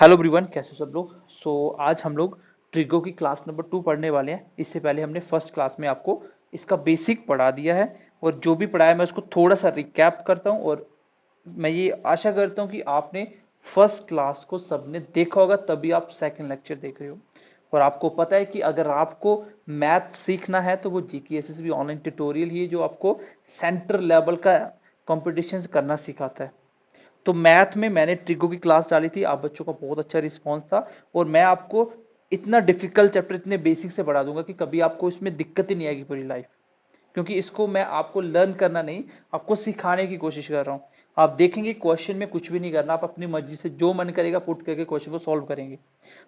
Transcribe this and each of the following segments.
Hello everyone, कैसे हो सब लोग। आज हम लोग ट्रिगो की क्लास नंबर 2 पढ़ने वाले हैं। इससे पहले हमने फर्स्ट क्लास में आपको इसका बेसिक पढ़ा दिया है और जो भी पढ़ाया मैं उसको थोड़ा सा रिकैप करता हूँ। और मैं ये आशा करता हूँ कि आपने फर्स्ट क्लास को सबने देखा होगा, तभी आप सेकंड लेक्चर देख रहे हो। और आपको पता है कि अगर आपको मैथ सीखना है तो वो जीके एसएसबी ऑनलाइन ट्यूटोरियल ही है जो आपको सेंटर लेवल का कंपटीशन करना सिखाता है। तो मैथ में मैंने ट्रिगो की क्लास डाली थी, आप बच्चों का बहुत अच्छा रिस्पांस था। और मैं आपको इतना डिफिकल्ट चैप्टर इतने बेसिक से पढ़ा दूंगा कि कभी आपको इसमें दिक्कत ही नहीं आएगी पूरी लाइफ। क्योंकि इसको मैं आपको लर्न करना नहीं, आपको सिखाने की कोशिश कर रहा हूँ। आप देखेंगे क्वेश्चन में कुछ भी नहीं करना, आप अपनी मर्जी से जो मन करेगा पुट करके क्वेश्चन को सॉल्व करेंगे।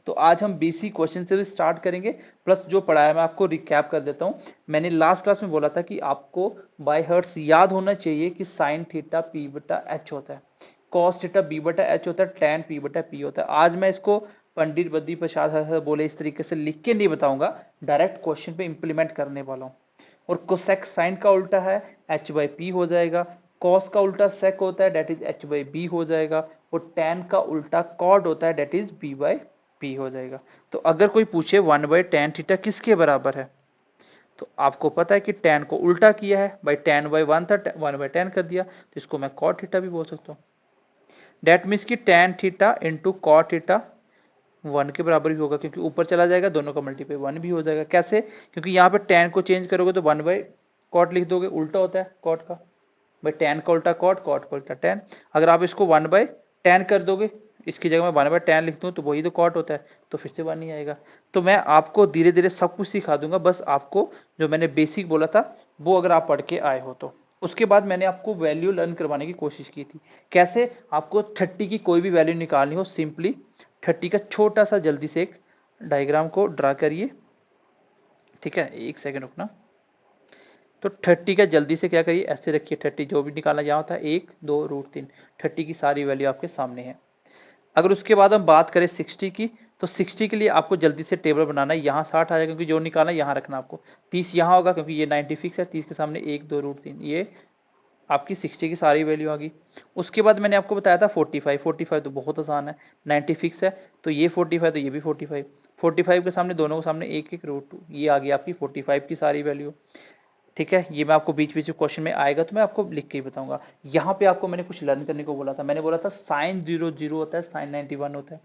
तो आज हम बेसिक क्वेश्चन से भी स्टार्ट करेंगे, प्लस जो पढ़ाया मैं आपको रिकैप कर देता हूँ। मैंने लास्ट क्लास में बोला था कि आपको बाय हार्ट याद होना चाहिए कि साइन थीटा पी बटा एच होता है, कॉस थीटा बी बटा एच होता है, टैन पी बटा पी होता है। आज मैं इसको पंडित बद्री प्रसाद सर बोले इस तरीके से लिख के नहीं बताऊंगा, डायरेक्ट क्वेश्चन पे इंप्लीमेंट करने वाला हूँ। और कोसेक साइन का उल्टा है एच बाई पी हो जाएगा, कॉस का उल्टा सेक होता है that is H by B हो जाएगा, और टैन का उल्टा कॉड होता है that is B by P हो जाएगा। तो अगर कोई पूछे 1/tan थीटा किसके बराबर है, तो आपको पता है कि टैन को उल्टा किया है, बाई टैन बाई 1 था 1/tan कर दिया, तो इसको मैं कॉट थीटा भी बोल सकता हूँ। डेट मीन्स की tan theta into cot theta 1 के बराबर भी होगा, क्योंकि ऊपर चला जाएगा दोनों का मल्टीप्लाई 1 भी हो जाएगा। कैसे? क्योंकि यहाँ पे टैन को चेंज करोगे तो 1 बाई कॉट लिख दोगे, उल्टा होता है कॉट का। भाई टैन का उल्टा कॉट, कॉट का उल्टा टैन। अगर आप इसको 1/tan कर दोगे, इसकी जगह मैं 1/tan लिख दूं तो वही तो कॉट होता है, तो फिर से 1 नहीं आएगा। तो मैं आपको धीरे धीरे सब कुछ सिखा दूंगा, बस आपको जो मैंने बेसिक बोला था वो अगर आप पढ़ के आए हो तो। उसके बाद मैंने आपको वैल्यू लर्न करवाने की कोशिश की थी। कैसे? आपको 30 की कोई भी वैल्यू निकालनी हो, सिंपली 30 का छोटा सा जल्दी से एक डायग्राम को ड्रा करिए। ठीक है, एक सेकेंड रुकना। तो 30 का जल्दी से क्या करिए, ऐसे रखिए 30 जो भी निकालना जहाँ था 1 2 रूट 3, 30 की सारी वैल्यू आपके सामने है। अगर उसके बाद हम बात करें 60 की, तो 60 के लिए आपको जल्दी से टेबल बनाना है। यहाँ 60 आ जाएगा क्योंकि जो निकालना है यहाँ रखना आपको। 30 यहाँ होगा क्योंकि ये 90 फिक्स है, 30 के सामने 1 2 रूट 3, ये आपकी 60 की सारी वैल्यू आ गई। उसके बाद मैंने आपको बताया था 45, 45 तो बहुत आसान है, 90 फिक्स है तो ये 45 तो ये भी 45, 45 के सामने दोनों के सामने 1 1 रूट 2, ये आ गई आपकी 45 की सारी वैल्यू। ठीक है, ये मैं आपको बीच बीच में क्वेश्चन में आएगा तो मैं आपको लिख के ही बताऊंगा। यहाँ पे आपको मैंने कुछ लर्न करने को बोला था, मैंने बोला था साइन 0 0 होता है, साइन 90 1 होता है,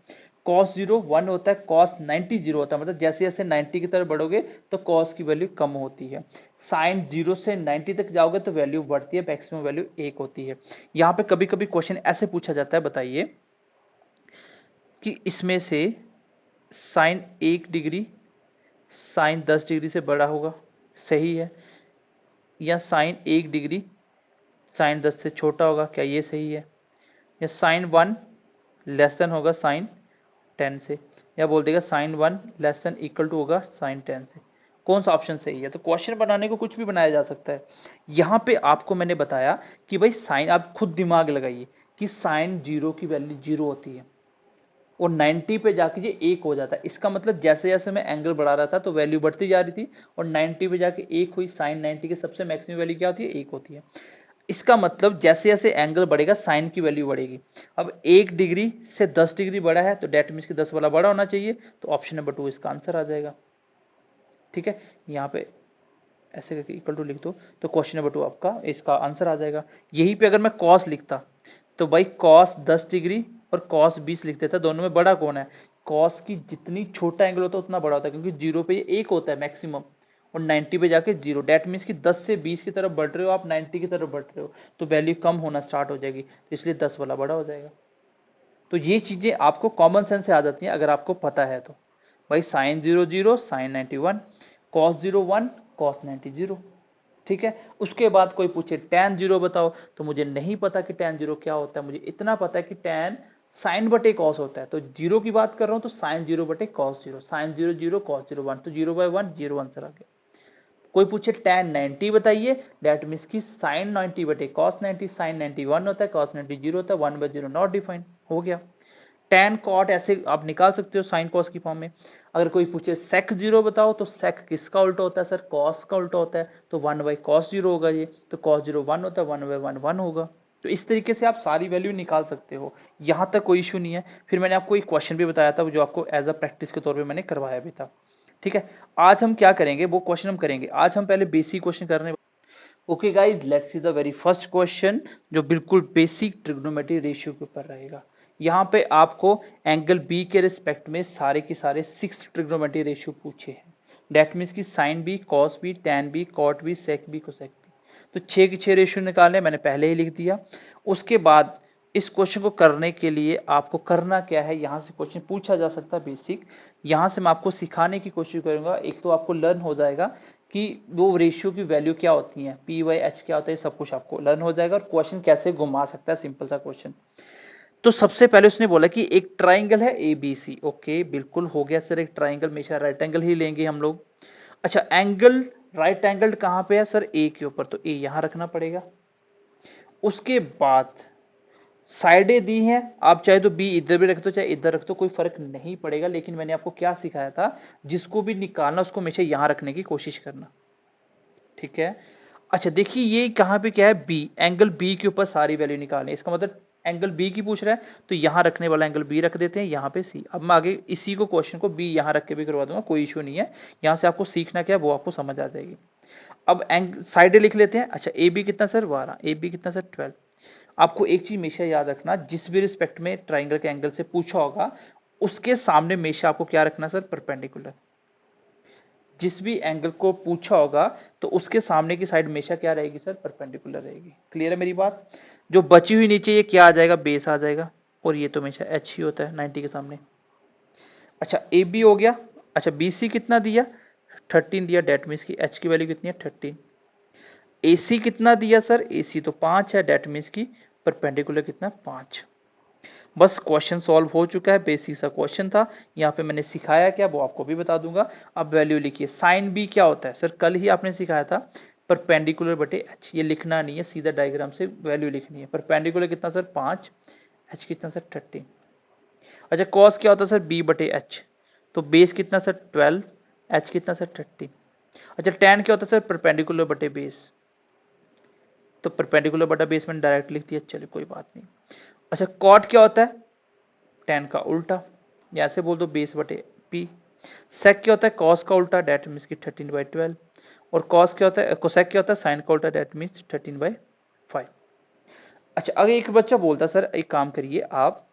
कॉस 0 1 होता है, कॉस 90 0 होता है। मतलब जैसे जैसे 90 की तरफ बढ़ोगे तो कॉस की वैल्यू कम होती है। साइन 0 से 90 तक जाओगे तो वैल्यू बढ़ती है, मैक्सिमम वैल्यू 1 होती है। यहाँ पे कभी कभी क्वेश्चन ऐसे पूछा जाता है, बताइए कि इसमें से साइन 1 डिग्री साइन 10 डिग्री से बड़ा होगा, सही है, या साइन 1 डिग्री साइन 10 से छोटा होगा, क्या ये सही है, या साइन 1 लेस देन होगा साइन 10 से, या बोल देगा sine 1 less than equal to होगा साइन 10 से। कौन सा ऑप्शन सही है? तो क्वेश्चन बनाने को कुछ भी बनाया जा सकता है। यहाँ पे आपको मैंने बताया कि भाई साइन, आप खुद दिमाग लगाइए कि साइन 0 की वैल्यू 0 होती है और 90 पे जाके ये 1 हो जाता है। इसका मतलब जैसे जैसे मैं एंगल बढ़ा रहा था तो वैल्यू बढ़ती जा रही थी और 90 पे जाके 1 हुई। साइन 90 की सबसे मैक्सिमम वैल्यू क्या होती है? 1 होती है। इसका मतलब जैसे जैसे एंगल बढ़ेगा साइन की वैल्यू बढ़ेगी। अब 1 डिग्री से 10 डिग्री बड़ा है तो डेट मीन्स कि 10 वाला बड़ा होना चाहिए, तो ऑप्शन नंबर 2 इसका आंसर आ जाएगा। ठीक है, यहाँ पे ऐसे करके इक्वल टू लिख दो तो क्वेश्चन नंबर 2 आपका इसका आंसर आ जाएगा। यहीं पे अगर मैं कॉस लिखता तो भाई कॉस 10 डिग्री और कॉस 20 लिख देता, दोनों में बड़ा कौन है? कॉस की जितनी छोटा एंगल होता है उतना बड़ा होता है, क्योंकि 0 पे ये 1 होता है मैक्सिमम और 90 पे जाके 0। डेट मीन्स कि 10 से 20 की तरफ बढ़ रहे हो आप, 90 की तरफ बढ़ रहे हो तो वैल्यू कम होना स्टार्ट हो जाएगी, तो इसलिए 10 वाला बड़ा हो जाएगा। तो ये चीजें आपको कॉमन सेंस से आ जाती हैं अगर आपको पता है तो। भाई साइन 0 0 साइन 91, कॉस 0 1 कॉस 90 0। ठीक है, उसके बाद कोई पूछे tan 0 बताओ, तो मुझे नहीं पता कि tan 0 क्या होता है, मुझे इतना पता है कि tan साइन बटे कॉस होता है। तो 0 की बात कर रहा हूं तो साइन 0 बटे कॉस 0, साइन 0 0 कॉस 0 1, तो 0/1 0 आंसर आ गया। कोई पूछे tan 90 बताइए, दैट मीन्स की साइन 90 बटे कॉस 90, साइन 91 होता है, कॉस 90 0 होता है, 1/0 नॉट डिफाइंड, हो गया। tan कॉट ऐसे आप निकाल सकते हो साइन कॉस की फॉर्म में। अगर कोई पूछे sec 0 बताओ, तो sec किसका उल्टा होता है सर? cos का उल्टा होता है, तो 1/cos 0 होगा ये, तो cos 0 1 होता है, 1/1 1 होगा। तो इस तरीके से आप सारी वैल्यू निकाल सकते हो, यहां तक कोई इशू नहीं है। फिर मैंने आपको एक क्वेश्चन भी बताया था जो आपको एज अ प्रैक्टिस के तौर पे मैंने करवाया भी था। ठीक है, आज हम क्या करेंगे, वो क्वेश्चन हम करेंगे। आज हम पहले बेसिक क्वेश्चन करने। Okay guys, let's see the very first question, जो बिल्कुल बेसिक ट्रिग्नोमेट्री रेशियो के ऊपर रहेगा। यहाँ पे आपको एंगल बी के रिस्पेक्ट में सारे के सारे 6 ट्रिग्नोमेट्री रेशियो पूछे हैं। डेट मीन्स की sine B, cos B, tan B, cot B, sec B, cosec B. तो 6 के 6 रेशियो निकालने, मैंने पहले ही लिख दिया। उसके बाद इस क्वेश्चन को करने के लिए आपको करना क्या है, यहाँ से क्वेश्चन पूछा जा सकता है बेसिक। यहाँ से मैं आपको सिखाने की कोशिश करूंगा। एक तो आपको लर्न हो जाएगा कि वो रेशियो की वैल्यू क्या होती है, पी वाई एच क्या होता है, सब कुछ आपको लर्न हो जाएगा। और क्वेश्चन कैसे घुमा सकता है, सिंपल सा क्वेश्चन। तो सबसे पहले उसने बोला कि एक ट्राइंगल है ए बी सी। ओके, बिल्कुल हो गया सर, एक ट्राइंगल हमेशा राइट एंगल ही लेंगे हम लोग। अच्छा, एंगल राइट एंगल कहां पे है सर, ए के ऊपर, तो ए यहां रखना पड़ेगा। उसके बाद साइडें दी हैं, आप चाहे तो बी इधर भी रख दो चाहे इधर रख दो, कोई फर्क नहीं पड़ेगा। लेकिन मैंने आपको क्या सिखाया था, जिसको भी निकालना उसको हमेशा यहां रखने की कोशिश करना। ठीक है, अच्छा देखिए ये कहां पे क्या है, बी, एंगल बी के ऊपर सारी वैल्यू निकालनी है। इसका मतलब एंगल बी की पूछ रहा है, तो यहां रखने वाला एंगल बी रख देते हैं, यहां पे सी। अब मैं आगे इसी को क्वेश्चन को बी यहां रख के भी करवा दूंगा, कोई इशू नहीं है। यहां से आपको सीखना क्या है वो आपको समझ आ जाएगी। अब साइडें लिख लेते हैं। अच्छा, ए बी कितना सर 12, ए बी कितना सर 12। आपको एक चीज हमेशा याद रखना, जिस भी रिस्पेक्ट में ट्राइंगल के एंगल से पूछा होगा, उसके सामने हमेशा आपको क्या रखना सर, परपेंडिकुलर। जिस भी एंगल को पूछा होगा तो उसके सामने की साइड हमेशा क्या रहेगी सर, परपेंडिकुलर रहेगी। क्लियर है मेरी बात। जो बची हुई नीचे ये क्या आ जाएगा, बेस आ जाएगा। और ये तो हमेशा एच ही होता है 90 के सामने। अच्छा, ए बी हो गया। अच्छा, बी सी कितना दिया, 13 दिया। डेट मीन्स की एच की वैल्यू कितनी है, 13। ए सी कितना दिया सर, ए सी तो 5 है। डेट मीन्स की परपेंडिकुलर कितना, 5। बस क्वेश्चन सॉल्व हो चुका है, बेसिक सा क्वेश्चन था। यहाँ पे मैंने सिखाया क्या वो आपको भी बता दूंगा। अब वैल्यू लिखिए। साइन बी क्या होता है सर, कल ही आपने सिखाया था, परपेंडिकुलर बटे एच। ये लिखना नहीं है, सीधा डायग्राम से वैल्यू लिखनी है। परपेंडिकुलर कितना सर, 5, एच कितना सर, 13। अच्छा, कॉस क्या होता है सर, बी बटे एच। तो बेस कितना सर, 12, एच कितना सर, 13। अच्छा, टैन क्या होता है सर, परपेंडिकुलर बटे बेस। तो परपेंडिकुलर बटा बेस मैंने डायरेक्ट लिख दिया, चलिए कोई बात नहीं। अच्छा, कॉट क्या होता है, टेन का उल्टा, या ऐसे बोल दो बेस बटे पी। सेक क्या होता है, कॉस का उल्टा, डेट मीन्स की 13/12। और कॉस क्या होता है, कोसेक क्या होता है, साइन का उल्टा, डेट मीन्स 13/5। अच्छा, अगर एक बच्चा बोलता सर एक काम करिए आप,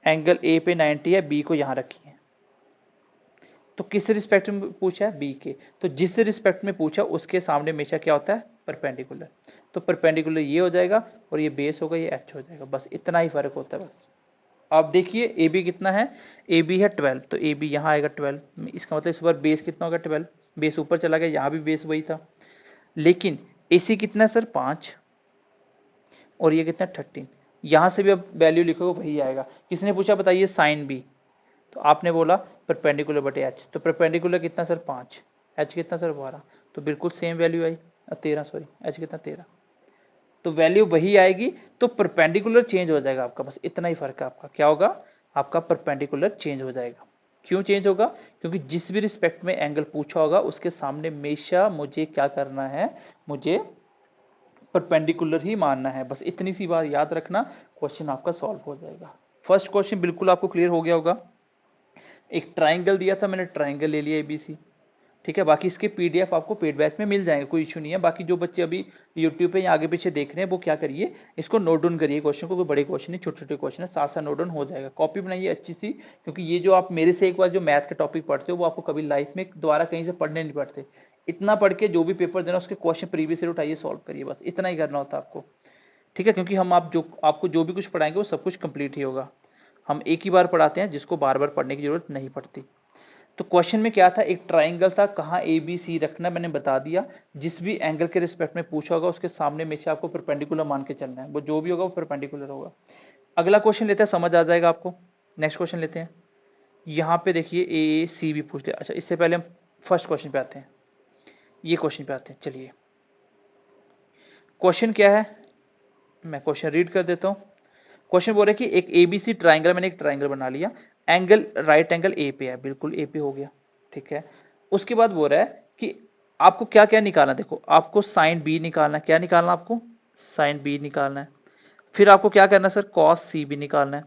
एंगल ए पे 90 है, बी को यहां रखिए। तो किस रिस्पेक्ट में पूछा है, बी के। तो जिस रिस्पेक्ट में पूछा उसके सामने हमेशा क्या होता है, परपेंडिकुलर। तो परपेंडिकुलर ये हो जाएगा और ये बेस होगा, ये एच हो जाएगा। बस इतना ही फर्क होता है बस। आप देखिए ए बी कितना है, ए बी है 12, तो ए बी यहाँ आएगा 12। इसका मतलब इस बार बेस कितना होगा, 12। बेस ऊपर चला गया, यहाँ भी बेस वही था। लेकिन ए सी कितना है सर, 5। और ये कितना, 13। यहाँ से भी अब वैल्यू लिखोगे वही आएगा। किसने पूछा बताइए, साइन बी। तो आपने बोला परपेंडिकुलर बटे एच, तो परपेंडिकुलर कितना सर, 5, एच कितना सर, 12। तो बिल्कुल सेम वैल्यू आई, 13 सॉरी, एच कितना, 13। तो वैल्यू वही आएगी। तो परपेंडिकुलर चेंज हो जाएगा आपका, बस इतना ही फर्क है आपका। क्या होगा, आपका परपेंडिकुलर चेंज हो जाएगा। क्यों चेंज होगा, क्योंकि जिस भी रिस्पेक्ट में एंगल पूछा होगा उसके सामने हमेशा मुझे क्या करना है, मुझे परपेंडिकुलर ही मानना है। बस इतनी सी बात याद रखना, क्वेश्चन आपका सॉल्व हो जाएगा। फर्स्ट क्वेश्चन बिल्कुल आपको क्लियर हो गया होगा। एक ट्राइंगल दिया था, मैंने ट्राइंगल ले लिया एबीसी। ठीक है, बाकी इसके पीडीएफ आपको पेड बैच में मिल जाएंगे, कोई इशू नहीं है। बाकी जो बच्चे अभी यूट्यूब पे या आगे पीछे देख रहे हैं वो क्या करिए, इसको नोट डाउन करिए क्वेश्चन को। कोई बड़े क्वेश्चन नहीं, छोटे छोटे क्वेश्चन है, साथ साथ नोट डाउन हो जाएगा। कॉपी बनाइए अच्छी सी, क्योंकि ये जो आप मेरे से एक बार जो मैथ के टॉपिक पढ़ते हो वो आपको कभी लाइफ में दोबारा कहीं से पढ़ने नहीं पड़ते। इतना पढ़ के जो भी पेपर देना उसके क्वेश्चन प्रीवियस ईयर उठाइए, सॉल्व करिए, बस इतना ही करना होता है आपको। ठीक है, क्योंकि हम आप जो आपको जो भी कुछ पढ़ाएंगे वो सब कुछ कंप्लीट ही होगा। हम एक ही बार पढ़ाते हैं, जिसको बार बार पढ़ने की जरूरत नहीं पड़ती। तो क्वेश्चन में क्या था, एक ट्राइंगल था, कहाँ ए बी सी रखना मैंने बता दिया। जिस भी एंगल के रिस्पेक्ट में पूछा होगा उसके सामने हमेशा आपको परपेंडिकुलर मान के चलना है, वो जो भी होगा वो परपेंडिकुलर होगा। अगला क्वेश्चन लेते हैं, समझ आ जाएगा आपको। नेक्स्ट क्वेश्चन लेते हैं। यहाँ पे देखिए ए सी भी पूछ लिया। अच्छा, इससे पहले हम फर्स्ट क्वेश्चन पे आते हैं, ये क्वेश्चन पे आते हैं। चलिए, क्वेश्चन क्या है, मैं क्वेश्चन रीड कर देता हूँ। क्वेश्चन बोल रहा है कि एक एबीसी ट्राइंगल, मैंने एक ट्राइंगल बना लिया, एंगल राइट एंगल ए पे है, बिल्कुल ए पे हो गया। ठीक है, उसके बाद बोल रहा है कि आपको क्या क्या निकालना, देखो आपको साइन बी निकालना, क्या निकालना आपको, साइन बी निकालना है। फिर आपको क्या करना है सर, कॉस सी भी निकालना है।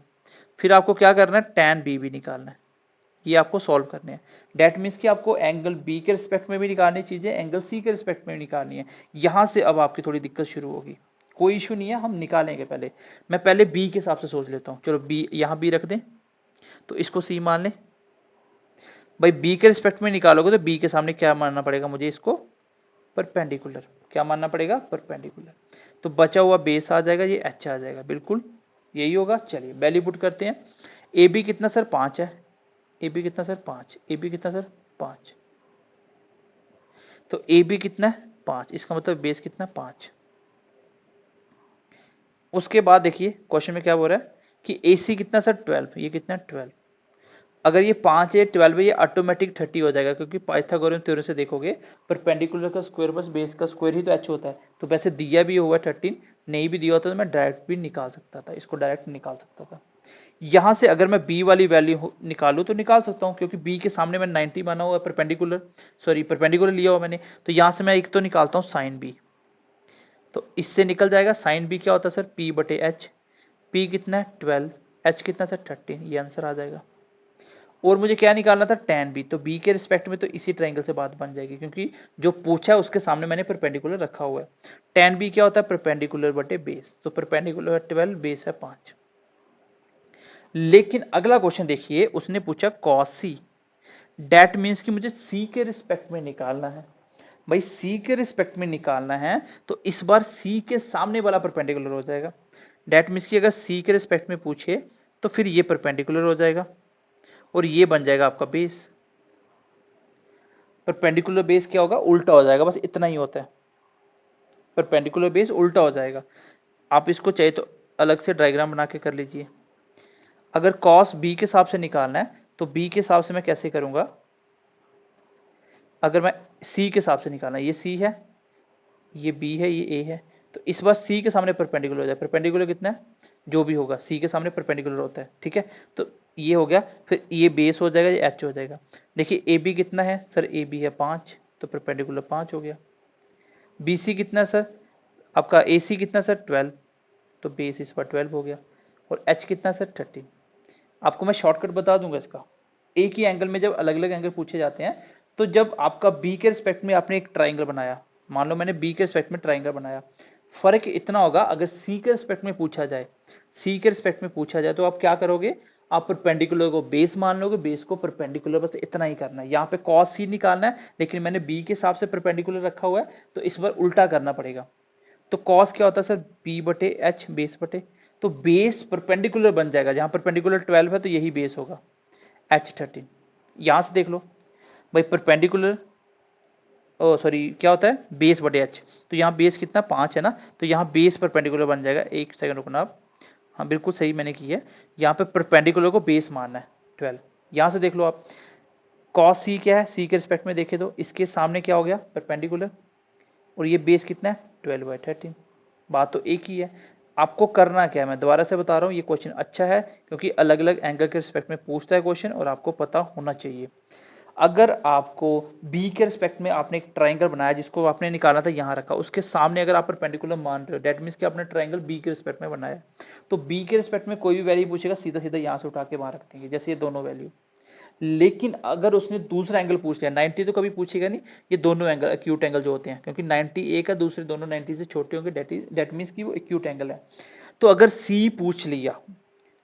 फिर आपको क्या करना है, टैन बी भी निकालना है। ये आपको सॉल्व करने हैं। डेट मीन्स कि आपको एंगल बी के रिस्पेक्ट में भी निकालनी चीजें, एंगल सी के रिस्पेक्ट में भी निकालनी है। यहां से अब आपकी थोड़ी दिक्कत शुरू होगी। कोई इशू नहीं है, हम निकालेंगे। पहले मैं पहले बी के हिसाब से सोच लेता हूँ। चलो बी यहां बी रख दें, तो इसको सी मान लें। भाई बी के रिस्पेक्ट में निकालोगे तो बी के सामने क्या मानना पड़ेगा मुझे, इसको परपेंडिकुलर। क्या मानना पड़ेगा, परपेंडिकुलर। तो बचा हुआ बेस आ जाएगा, ये एच आ जाएगा, बिल्कुल यही होगा। चलिए वैल्यू पुट करते हैं। ए बी कितना सर, 5 है। ए बी कितना सर, 5। ए बी कितना सर, 5। तो ए बी कितना है, 5। इसका मतलब बेस कितना, 5। उसके बाद देखिए क्वेश्चन में क्या बोल रहा है कि ए सी कितना सर, 12। ये कितना, 12। अगर ये 5 है, 12 है, ये ऑटोमेटिक 30 हो जाएगा, क्योंकि पाइथागोरस थ्योरम से देखोगे परपेंडिकुलर का स्क्वायर बस बेस का स्क्वायर ही तो एच होता है। तो वैसे दिया भी हुआ 13, नहीं भी दिया होता तो मैं डायरेक्ट भी निकाल सकता था, इसको डायरेक्ट निकाल सकता था। यहां से अगर मैं b वाली वैल्यू निकालूं तो निकाल सकता हूं, क्योंकि b के सामने मैंने 90 माना हुआ है, परपेंडिकुलर, सॉरी परपेंडिकुलर लिया हुआ मैंने। तो यहां से मैं एक तो निकालता हूं साइन b। तो इससे निकल जाएगा साइन b क्या होता है सर, p बटे एच। p कितना है, 12। h कितना सर, 13। ये आंसर आ जाएगा। और मुझे क्या निकालना था, tan b। तो b के रिस्पेक्ट में तो इसी ट्राइंगल से बात बन जाएगी, क्योंकि जो पूछा है उसके सामने मैंने परपेंडिकुलर रखा हुआ है। tan b क्या होता है, परपेंडिकुलर बटे बेस। तो परपेंडिकुलर है 12, बेस है 5। लेकिन अगला क्वेश्चन देखिए, उसने पूछा cos c। डेट मीन्स कि मुझे c के रिस्पेक्ट में निकालना है। भाई c के रिस्पेक्ट में निकालना है तो इस बार c के सामने वाला परपेंडिकुलर हो जाएगा। डेट मीन्स कि अगर c के रिस्पेक्ट में पूछे तो फिर ये परपेंडिकुलर हो जाएगा और ये बन जाएगा आपका बेस। परपेंडिकुलर बेस क्या होगा, उल्टा हो जाएगा, बस इतना ही होता है। परपेंडिकुलर बेस उल्टा हो जाएगा। आप इसको चाहिए तो अलग से डायग्राम बना के कर लीजिए। अगर cos b के हिसाब से निकालना है तो b के हिसाब से मैं कैसे करूंगा, अगर मैं c के हिसाब से निकालना है, ये c है, ये b है, ये a है, तो इस बार c के सामने परपेंडिकुलर हो जाए। परपेंडिकुलर कितना है, जो भी होगा c के सामने परपेंडिकुलर होता है, ठीक है। तो ये हो गया, फिर ये बेस हो जाएगा, ये h हो जाएगा। देखिए ए बी कितना है सर, ए बी है 5, तो परपेंडिकुलर 5 हो गया। बी सी कितना है सर, आपका ए सी कितना सर, 12, तो बेस इस पर 12 हो गया। और h कितना सर, 13। आपको मैं शॉर्टकट बता दूंगा इसका। एक ही एंगल में जब अलग अलग एंगल पूछे जाते हैं, तो जब आपका बी के रिस्पेक्ट में आपने एक ट्राइंगल बनाया, मान लो मैंने बी के रिस्पेक्ट में ट्राइंगल बनाया, फर्क इतना होगा अगर सी के रिस्पेक्ट में पूछा जाए, सी के रिस्पेक्ट में पूछा जाए तो आप क्या करोगे, आप परपेंडिकुलर को बेस मान लोगे, बेस को परपेंडिकुलर, बस इतना ही करना है। यहाँ पे कॉस सी निकालना है, लेकिन मैंने बी के हिसाब से परपेंडिकुलर रखा हुआ है, तो इस बार उल्टा करना पड़ेगा। तो कॉस क्या होता है सर, बी बटे एच, बेस बटे, तो बेस परपेंडिकुलर बन जाएगा। जहां परपेंडिकुलर 12 है तो यही बेस होगा, एच 13। यहां से देख लो भाई, परपेंडिकुलर, ओ सॉरी क्या होता है, बेस बटे एच। तो यहाँ बेस कितना, 5 है ना, तो यहाँ बेस परपेंडिकुलर बन जाएगा। एक सेकंड रुकना आप, हाँ बिल्कुल सही मैंने की है। यहाँ पे परपेंडिकुलर को बेस मानना है 12। यहाँ से देख लो आप, कॉस सी क्या है, सी के रिस्पेक्ट में देखे तो इसके सामने क्या हो गया, परपेंडिकुलर, और ये बेस कितना है, 12/13। बात तो एक ही है। आपको करना क्या है, मैं दोबारा से बता रहा हूँ, ये क्वेश्चन अच्छा है क्योंकि अलग अलग एंगल के रिस्पेक्ट में पूछता है क्वेश्चन, और आपको पता होना चाहिए। अगर आपको बी के रिस्पेक्ट में आपने एक ट्राइंगल बनाया जिसको आपने निकाला था, यहाँ रखा, उसके सामने अगर आप परपेंडिकुलर मान रहे हो, डेट मीन्स कि आपने ट्राइंगल बी के रिस्पेक्ट में बनाया, तो बी के रिस्पेक्ट में कोई भी वैल्यू पूछेगा सीधा सीधा यहाँ से उठा के वहां रख देंगे, जैसे ये दोनों वैल्यू। लेकिन अगर उसने दूसरा एंगल पूछ लिया, 90 तो कभी पूछेगा नहीं, ये दोनों एंगल एक्यूट एंगल जो होते हैं, क्योंकि 90 एक है, दूसरे दोनों 90 से छोटे होंगे, डेट मीन्स कि वो एक्यूट एंगल है। तो अगर सी पूछ लिया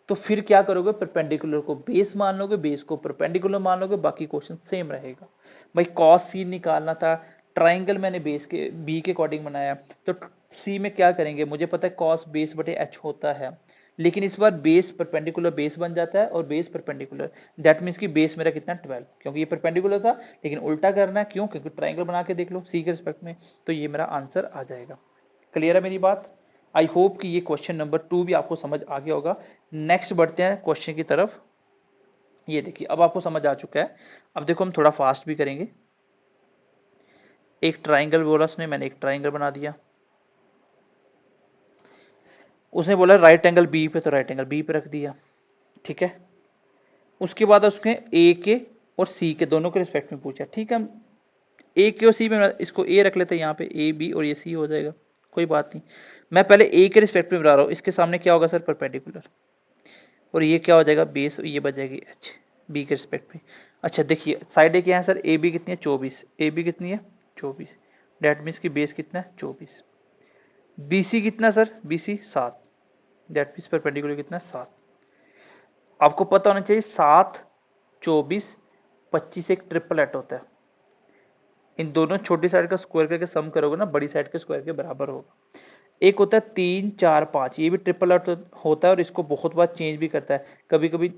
तो फिर क्या करोगे, परपेंडिकुलर को बेस मान लोगे, बेस को परपेंडिकुलर मान लोगे, बाकी क्वेश्चन सेम रहेगा। भाई कॉस सी निकालना था, ट्राइंगल मैंने बेस के बी के अकॉर्डिंग बनाया, तो सी में क्या करेंगे, मुझे पता है कॉस बेस बटे एच होता है, लेकिन इस बार बेस परपेंडिकुलर बेस बन जाता है और बेस परपेंडिकुलर, दैट मीन्स कि बेस मेरा कितना 12, क्योंकि ये परपेंडिकुलर था, लेकिन उल्टा करना है, क्यों, क्योंकि ट्राइंगल बना के देख लो सी के रिस्पेक्ट में, तो ये मेरा आंसर आ जाएगा। क्लियर है मेरी बात। आई होप कि ये क्वेश्चन नंबर 2 भी आपको समझ आ गया होगा। नेक्स्ट बढ़ते हैं क्वेश्चन की तरफ। ये देखिए अब आपको समझ आ चुका है। अब देखो हम थोड़ा फास्ट भी करेंगे। एक ट्राइंगल बोला उसने, मैंने एक ट्राइंगल बना दिया। उसने बोला राइट एंगल बी पे, तो राइट एंगल बी पे रख दिया, ठीक है। उसके बाद उसने ए के और सी के दोनों के रिस्पेक्ट में पूछा, ठीक है। हम ए के और सी में इसको ए रख लेते हैं, यहाँ पे ए बी और ये सी हो जाएगा। कोई बात नहीं, मैं पहले ए के रिस्पेक्ट में बना रहा हूँ, इसके सामने क्या होगा सर, परपेंडिकुलर, और ये क्या हो जाएगा बेस, ये बच जाएगी एच बी के रिस्पेक्ट में। अच्छा देखिए साइड ए क्या है सर, ए बी कितनी है 24, ए बी कितनी है 24, डेट मीन्स की बेस कितना है 24, बी सी कितना sir, B C 7, that means perpendicular कितना है 7। आपको पता होना चाहिए 7, 24, 25 एक ट्रिपल एट होता है, इन दोनों छोटी साइड का स्क्वायर करके सम करोगे ना, बड़ी साइड के स्क्वायर के बराबर होगा। एक होता है 3, 4, 5, ये भी ट्रिपल एट होता है और इसको बहुत बार चेंज भी करता है, कभी कभी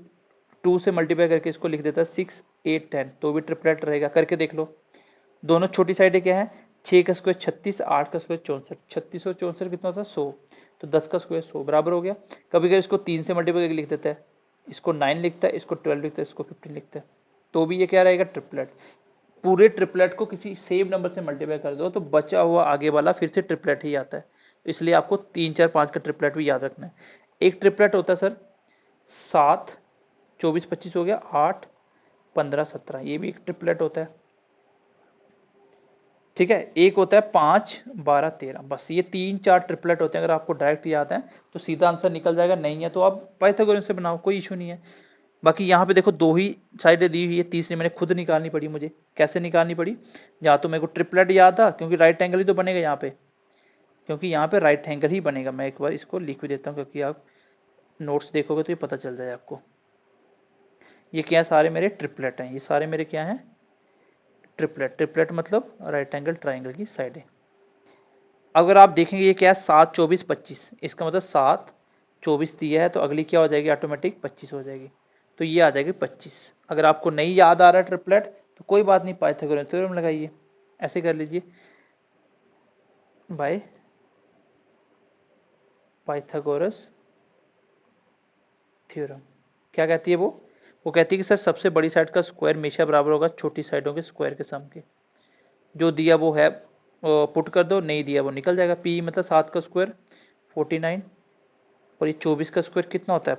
2 से मल्टीप्लाई करके इसको लिख देता है 6, 8, 10, तो भी ट्रिपलेट रहेगा, करके देख लो। दोनों छोटी साइडें क्या है, 6 का स्क्वायर 36, 8 का स्क्वायर 64, 36 और 64 कितना होता है 100, तो 10 का स्क्वायर 100 बराबर हो गया। कभी कभी इसको 3 से मल्टीप्लाई करके लिख देता है, इसको 9 लिखता है, इसको 12 लिखता है, इसको 15 लिखता है, तो भी ये क्या रहेगा ट्रिपलेट। पूरे ट्रिपलेट को किसी सेम नंबर से मल्टीप्लाई कर दो तो बचा हुआ आगे वाला फिर से ट्रिपलेट ही आता है, तो इसलिए आपको 3, 4, 5 का ट्रिपलेट भी याद रखना है। एक ट्रिपलेट होता है सर 7, 24, 25 हो गया, 8, 15, 17, ये भी एक ट्रिपलेट होता है, ठीक है। एक होता है 5, 12, 13, बस ये 3, 4 ट्रिपलेट होते हैं। अगर आपको डायरेक्ट याद है तो सीधा आंसर निकल जाएगा, नहीं है तो आप पाइथागोरस से बनाओ, कोई इशू नहीं है। बाकी यहाँ पे देखो 2 ही साइडें दी हुई है, तीसरी मैंने खुद निकालनी पड़ी मुझे। कैसे निकालनी पड़ी, या तो मेरे को ट्रिपलेट याद था क्योंकि राइट एंगल ही तो बनेगा यहाँ पे, क्योंकि यहाँ पे राइट एंगल ही बनेगा। मैं एक बार इसको लिख भी देता हूँ क्योंकि आप नोट्स देखोगे तो ये पता चल जाए आपको। ये क्या है, सारे मेरे ट्रिपलेट हैं, ये सारे मेरे क्या हैं ट्रिपलेट। ट्रिपलेट मतलब राइट एंगल ट्राइंगल की साइडें। अगर आप देखेंगे ये क्या है 7, 24, 25, इसका मतलब 7, 24 दिया है तो अगली क्या हो जाएगी ऑटोमेटिक 25 हो जाएगी, तो ये आ जाएगी 25। अगर आपको नहीं याद आ रहा है ट्रिपलेट तो कोई बात नहीं, पाइथागोरस थ्योरम लगाइए, ऐसे कर लीजिए बाय पाइथागोरस थ्योरम। क्या कहती है वो कहती है कि सर सबसे बड़ी साइड का स्क्वायर हमेशा बराबर होगा छोटी साइडों के स्क्वायर के सम के। जो दिया वो है पुट कर दो, नहीं दिया वो निकल जाएगा। पी मतलब 7 का स्क्वायर 49, और ये 24 का स्क्वायर कितना होता है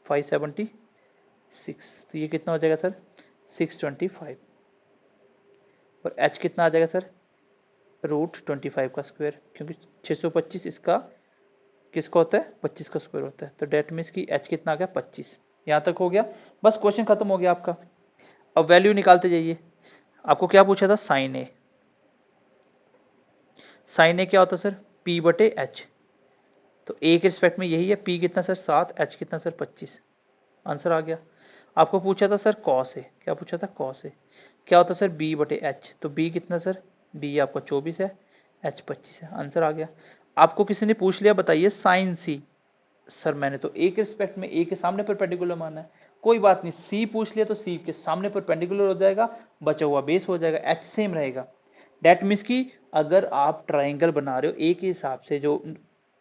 576, तो ये कितना हो जाएगा सर 625, और एच कितना आ जाएगा सर √25 का स्क्वायर, क्योंकि 625 इसका किसका होता है 25 का स्क्वायर होता है, तो डेट मीन्स की एच कितना आ गया 25। यहाँ तक हो गया, बस क्वेश्चन खत्म हो गया आपका। अब वैल्यू निकालते जाइए। आपको क्या पूछा था साइन ए, साइन ए क्या होता है सर P/H, तो ए के रिस्पेक्ट में यही है, P कितना सर 7, H कितना सर 25, आंसर आ गया। आपको पूछा था सर कॉस ए, क्या पूछा था कॉस ए, क्या होता है सर B/H, तो B कितना सर B आपका 24 है, H 25 है, आंसर आ गया। आपको किसी ने पूछ लिया बताइए साइन सी, सर मैंने तो ए के रिस्पेक्ट में ए के सामने परपेंडिकुलर माना है, कोई बात नहीं, सी पूछ लिया तो सी के सामने परपेंडिकुलर हो जाएगा, बचा हुआ बेस हो जाएगा, एच सेम रहेगा। डेट मीन्स की अगर आप ट्राइंगल बना रहे हो ए के हिसाब से जो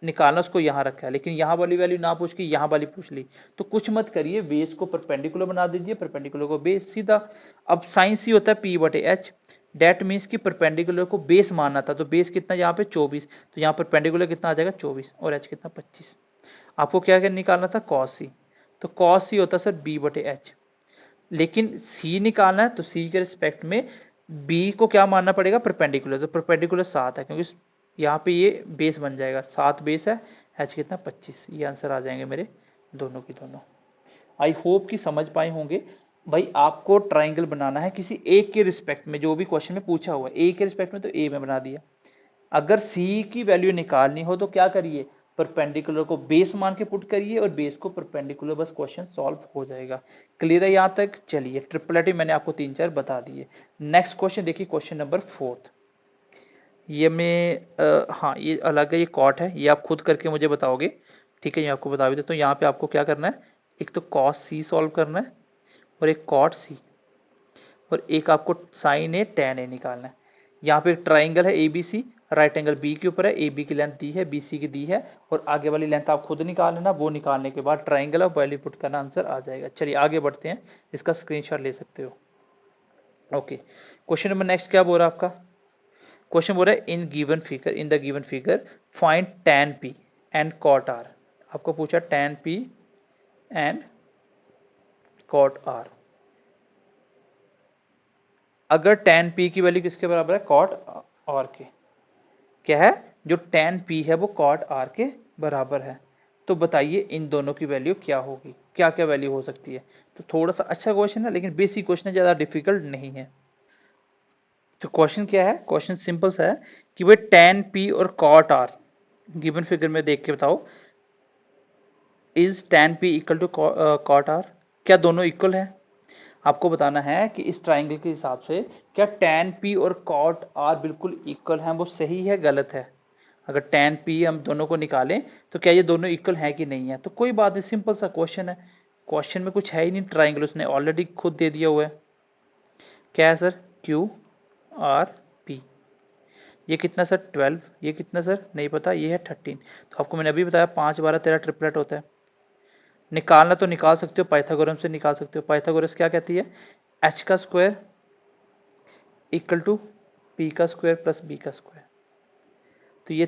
निकालना उसको यहाँ रखा है, लेकिन यहाँ वाली वैल्यू ना पूछ के यहाँ वाली पूछ ली, तो कुछ मत करिए, बेस को परपेंडिकुलर बना दीजिए, परपेंडिकुलर को बेस सीधा। अब साइन सी होता है P/H, डेट मीन्स की परपेंडिकुलर को बेस मानना था, तो बेस कितना यहाँ पे 24, तो यहाँ परपेंडिकुलर कितना आ जाएगा 24, और एच कितना 25। आपको क्या क्या निकालना था कॉस सी, तो कॉस सी होता सर B/H, लेकिन सी निकालना है तो सी के रिस्पेक्ट में बी को क्या मानना पड़ेगा परपेंडिकुलर, तो परपेंडिकुलर 7 है क्योंकि यहाँ पे ये बेस बन जाएगा, 7 बेस है, एच कितना 25, ये आंसर आ जाएंगे मेरे दोनों की दोनों। आई होप कि समझ पाए होंगे। भाई आपको ट्राइंगल बनाना है किसी एक के रिस्पेक्ट में, जो भी क्वेश्चन में पूछा हुआ है ए के रिस्पेक्ट में तो ए में बना दिया। अगर सी की वैल्यू निकालनी हो तो क्या करिए, परपेंडिकुलर को बेस मान के पुट करिए और बेस को परपेंडिकुलर, बस क्वेश्चन सॉल्व हो जाएगा। क्लियर है यहाँ तक, चलिए ट्रिपलेट मैंने आपको 3, 4 बता दिए। नेक्स्ट क्वेश्चन देखिए, क्वेश्चन नंबर 4। ये मैं हाँ ये अलग है, ये कॉट है, ये आप खुद करके मुझे बताओगे, ठीक है। ये आपको बता भी देता हूँ, यहाँ पे आपको क्या करना है, एक तो कॉस सी सॉल्व करना है और एक कॉट सी, और एक आपको साइन ए टेन ए निकालना है। यहाँ पे एक ट्राइंगल है ABC, राइट एंगल बी के ऊपर है, AB की लेंथ दी है, BC की दी है, और आगे वाली लेंथ आप खुद निकाल लेना, वो निकालने के बाद ट्राइंगल ऑफ वैल्यू पुट करना, आंसर आ जाएगा। चलिए आगे बढ़ते हैं, इसका स्क्रीनशॉट ले सकते हो। ओके, क्वेश्चन नंबर नेक्स्ट क्या बोल रहा है आपका, क्वेश्चन बोल रहा है in the given figure find tan P and cot R। आपको पूछा tan P and cot R। अगर tan P की वैल्यू किसके बराबर है cot R के, क्या है जो tan P है वो cot R के बराबर है। तो बताइए इन दोनों की वैल्यू क्या होगी, क्या क्या वैल्यू हो सकती है। तो थोड़ा सा अच्छा क्वेश्चन है, लेकिन बेसिक क्वेश्चन है, ज़्यादा डिफिकल्ट नहीं है। तो क्वेश्चन क्या है, क्वेश्चन सिंपल सा है कि भाई tan P और cot R गिवन फिगर में देख के बताओ, is tan P equal to cot R, क्या दोनों इक्वल है। आपको बताना है कि इस ट्राइंगल के हिसाब से क्या tan P और cot R बिल्कुल इक्वल हैं, वो सही है गलत है। अगर tan P हम दोनों को निकालें तो क्या ये दोनों इक्वल हैं कि नहीं है। तो कोई बात नहीं, सिंपल सा क्वेश्चन है, क्वेश्चन में कुछ है ही नहीं, ट्राइंगल उसने ऑलरेडी खुद दे दिया हुआ है। क्या है सर, Q R P। ये कितना सर 12, ये कितना सर नहीं पता, ये है 13। तो आपको मैंने अभी बताया 5 12 13 ट्रिपलेट होता है। निकालना तो निकाल सकते हो, पाइथागोरम से निकाल सकते हो। पाइथागोरस क्या कहती है, h का स्क्वायर इक्वल टू p का स्क्वायर प्लस b का स्क्वायर। तो ये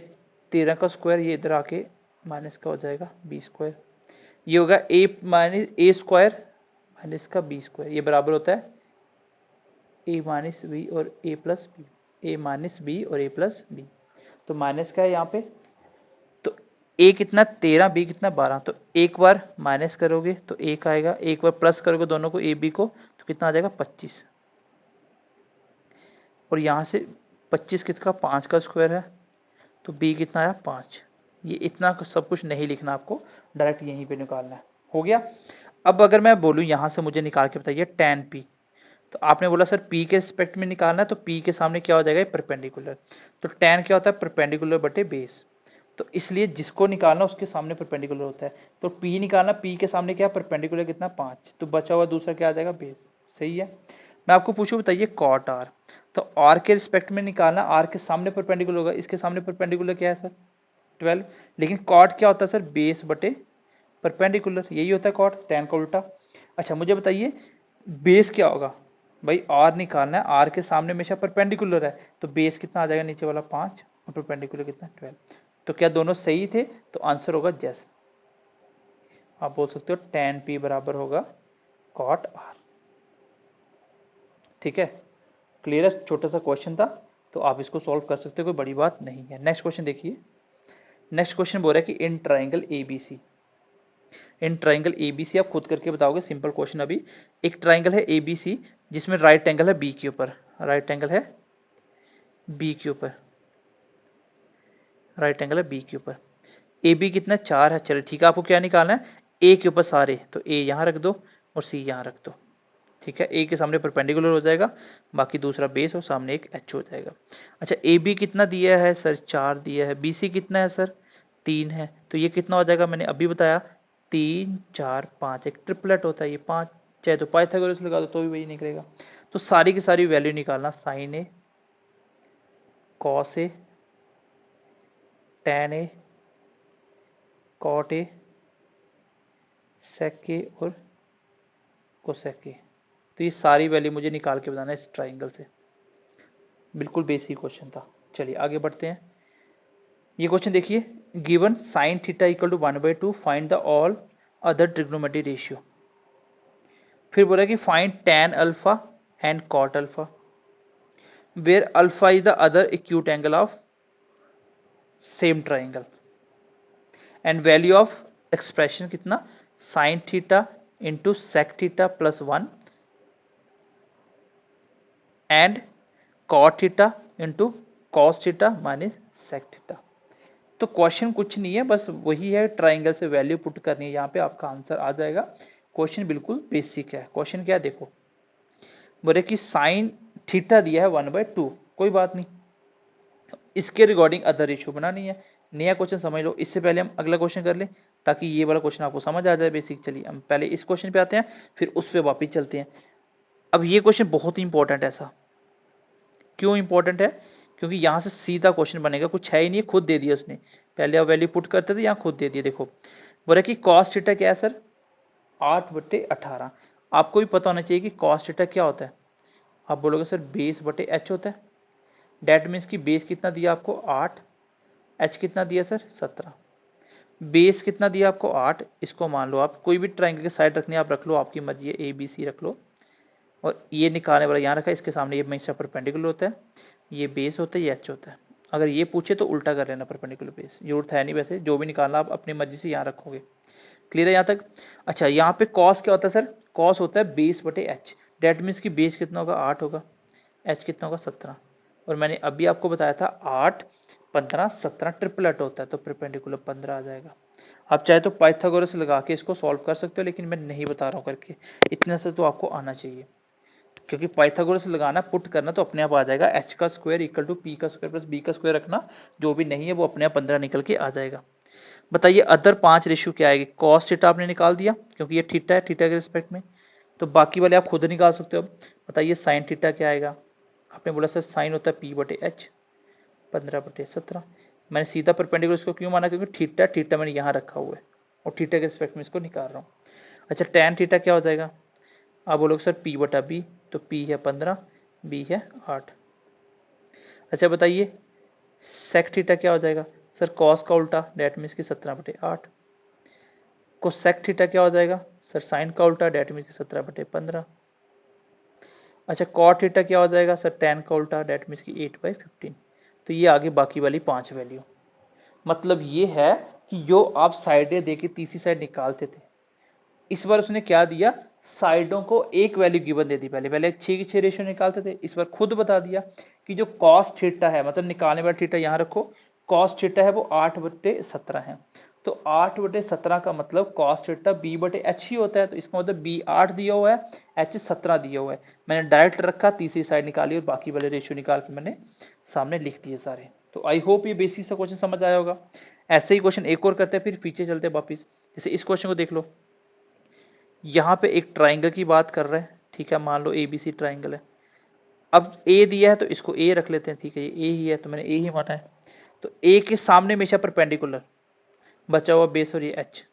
13 का स्क्वायर ये इधर आके माइनस का हो जाएगा b स्क्वायर, ये होगा a minus A square minus का b स्क्वायर, ये बराबर होता है a माइनस बी और a plus B, a minus B और a प्लस बी। तो माइनस का है यहाँ पे, तो a कितना 13, b कितना 12। तो एक बार माइनस करोगे तो 1 आएगा, एक बार प्लस करोगे दोनों को a b को तो कितना आ जाएगा 25। और यहाँ से 25 किसका 5 का स्क्वायर है, तो b कितना आया 5। ये इतना सब कुछ नहीं लिखना आपको, डायरेक्ट यहीं पे निकालना है। हो गया। अब अगर मैं बोलूँ यहाँ से मुझे निकाल के बताइए tan p, तो आपने बोला सर p के रिस्पेक्ट में निकालना है, तो p के सामने क्या हो जाएगा परपेंडिकुलर। तो tan क्या होता है परपेंडिकुलर बटे बेस, तो इसलिए जिसको निकालना उसके सामने परपेंडिकुलर होता है। तो p निकालना, p के सामने क्या परपेंडिकुलर कितना 5, तो बचा हुआ दूसरा क्या आ जाएगा बेस। सही है। मैं आपको पूछूं बताइए कॉट r, तो r के रिस्पेक्ट में निकालना, r के सामने परपेंडिकुलर होगा, इसके सामने परपेंडिकुलर क्या है सर 12। लेकिन कॉट क्या होता है सर बेस बटे परपेंडिकुलर, यही होता है कॉट, tan का उल्टा। अच्छा मुझे बताइए बेस क्या होगा, भाई r निकालना है, r के सामने हमेशा परपेंडिकुलर है, तो बेस कितना आ जाएगा नीचे वाला 5 और परपेंडिकुलर कितना 12। तो क्या दोनों सही थे, तो आंसर होगा जैस। आप बोल सकते हो tan p बराबर होगा cot r। ठीक है, क्लियर है, छोटा सा क्वेश्चन था, तो आप इसको सॉल्व कर सकते हो, कोई बड़ी बात नहीं है। नेक्स्ट क्वेश्चन देखिए, नेक्स्ट क्वेश्चन बोल रहा है कि in triangle ABC, in triangle ABC आप खुद करके बताओगे, सिंपल क्वेश्चन। अभी एक ट्राइंगल है एबीसी जिसमें राइट एंगल है बी के ऊपर, राइट एंगल है बी के ऊपर, राइट एंगल है बी के ऊपर, ए बी कितना 4 है। चलो ठीक है, आपको क्या निकालना है ए के ऊपर सारे, तो ए यहाँ रख दो और सी यहाँ रख दो। ठीक है, ए के सामने परपेंडिकुलर हो जाएगा, बाकी दूसरा बेस और सामने एक एच हो जाएगा। अच्छा ए बी कितना दिया है सर 4 दिया है, बी सी कितना है सर 3 है, तो ये कितना हो जाएगा मैंने अभी बताया 3 4 5, एक ट्रिपलेट होता है ये 5, चाहे तो पाइथागोरस लगा दो तो भी वही निकलेगा। तो सारी की सारी वैल्यू निकालना, sine A cos A tan A cot A sec A और कोसेक ए। तो ये सारी वैल्यू मुझे निकाल के बताना है इस ट्राइंगल से, बिल्कुल बेसिक क्वेश्चन था। चलिए आगे बढ़ते हैं। ये क्वेश्चन देखिए, given sine theta equal to 1/2 find the all other trigonometry ratio. फिर बोला कि find tan alpha and cot alpha where alpha is the other acute angle of same triangle and value of expression कितना sine theta into sec theta plus 1 and cot theta into cos theta minus sec theta. तो question कुछ नहीं है, बस वही है, triangle से value put करनी है, यहाँ पे आपका आंसर आ जाएगा। क्वेश्चन बिल्कुल बेसिक है। क्वेश्चन क्या है देखो, बोले कि साइन थीटा दिया है 1/2, कोई बात नहीं, इसके रिगार्डिंग अदर रेशियो बनानी है। नया क्वेश्चन समझ लो, इससे पहले हम अगला क्वेश्चन कर लें ताकि ये वाला क्वेश्चन आपको समझ आ जाए बेसिक। चलिए हम पहले इस क्वेश्चन पे आते हैं, फिर उस पर वापिस चलते हैं। अब ये क्वेश्चन बहुत ही इंपॉर्टेंट है। ऐसा क्यों इंपॉर्टेंट है, क्योंकि यहाँ से सीधा क्वेश्चन बनेगा, कुछ है ही नहीं, खुद दे दिया उसने। पहले आप वैल्यू पुट करते थे, यहाँ खुद दे दिया। देखो बोला कि कॉस थीटा क्या है सर 8/18। आपको भी पता होना चाहिए कि कॉस थीटा क्या होता है। आप बोलोगे सर बेस बटे एच होता है, डेट मीन्स की बेस कितना दिया आपको 8, एच कितना दिया सर 17। बेस कितना दिया आपको 8, इसको मान लो आप कोई भी ट्राइंगल के साइड रखनी है आप रख लो, आपकी मर्जी है, ए बी सी रख लो। और ये निकालने वाला यहाँ रखा है, इसके सामने ये हमेशा परपेंडिकुलर होता है, ये बेस होता है, ये एच होता है। अगर ये पूछे तो उल्टा कर लेना परपेंडिकुलर बेस, जरूरत है नहीं, वैसे जो भी निकालना आप अपनी मर्जी से यहाँ रखोगे। क्लियर है यहाँ तक? अच्छा, यहाँ पे कॉस क्या होता है सर? कॉस होता है बेस बटे एच। डेट मीन्स की बेस कितना होगा? 8 होगा, एच कितना होगा? 17। और मैंने अभी आपको बताया था 8 15 17 ट्रिपलेट होता है, तो परपेंडिकुलर 15 आ जाएगा। आप चाहे तो पाइथागोरस लगा के इसको सॉल्व कर सकते हो, लेकिन मैं नहीं बता रहा हूँ करके, इतना से तो आपको आना चाहिए, क्योंकि पाइथागोरस लगाना पुट करना तो अपने आप आ जाएगा। एच का स्क्वायर इक्वल टू पी का स्क्वायर प्लस बी का स्क्वायर रखना, जो भी नहीं है वो अपने आप 15 निकल के आ जाएगा। बताइए अदर 5 रेशियो क्या आएगी? कॉस थीटा आपने निकाल दिया क्योंकि ये थीटा है, थीटा के रिस्पेक्ट में, तो बाकी वाले आप खुद निकाल सकते हो। अब बताइए साइन थीटा क्या आएगा? आपने बोला सर साइन होता है पी बटे एच, 15/17। मैंने सीधा परपेंडिकुलर इसको क्यों माना? क्योंकि थीटा थीटा मैंने यहाँ रखा हुआ है और थीटा के रिस्पेक्ट में इसको निकाल रहा हूँ। अच्छा, टैन थीटा क्या हो जाएगा? आप बोलोगे सर पी बटा बी, तो पी है 15, बी है 8। अच्छा बताइए सेक थीटा क्या हो जाएगा? सर कॉस का उल्टा, डेट मीन्स की 17/8। कोसेक थीटा क्या हो जाएगा? सर साइन का उल्टा, डेट मीन्स की 17/15। अच्छा कॉट थीटा क्या हो जाएगा? सर टैन का उल्टा, डेट मीन्स की 8/15। तो ये आगे बाकी वाली 5 वैल्यू। मतलब ये है कि जो आप साइडें देके तीसरी साइड निकालते थे, इस बार उसने क्या दिया? साइडों को एक वैल्यू गिवन दे दी। पहले पहले 6 की 6 रेशियो निकालते थे, इस बार खुद बता दिया कि जो कॉस थीटा है, मतलब निकालने वाला थीटा यहाँ रखो, कॉस थीटा है वो 8/17 है। तो 8/17 का मतलब कॉस थीटा बी बटे एच ही होता है, तो इसका मतलब बी 8 दिया हुआ है, एच 17 दिया हुआ है। मैंने डायरेक्ट रखा, तीसरी साइड निकाली और बाकी वाले रेशियो निकाल के मैंने सामने लिख दिए सारे। तो आई होप ये बेसिक सा क्वेश्चन समझ आया होगा। ऐसे ही क्वेश्चन एक और करते हैं, फिर पीछे चलते हैं वापिस। जैसे इस क्वेश्चन को देख लो, यहाँ पे एक ट्राइंगल की बात कर रहे हैं, ठीक है, मान लो एबीसी ट्राइंगल है। अब ए दिया है तो इसको ए रख लेते हैं, ठीक है, ये ए ही है तो मैंने ए ही माना है। तो ए के सामने हमेशा परपेंडिकुलर बचा हुआ बेस और ये एच।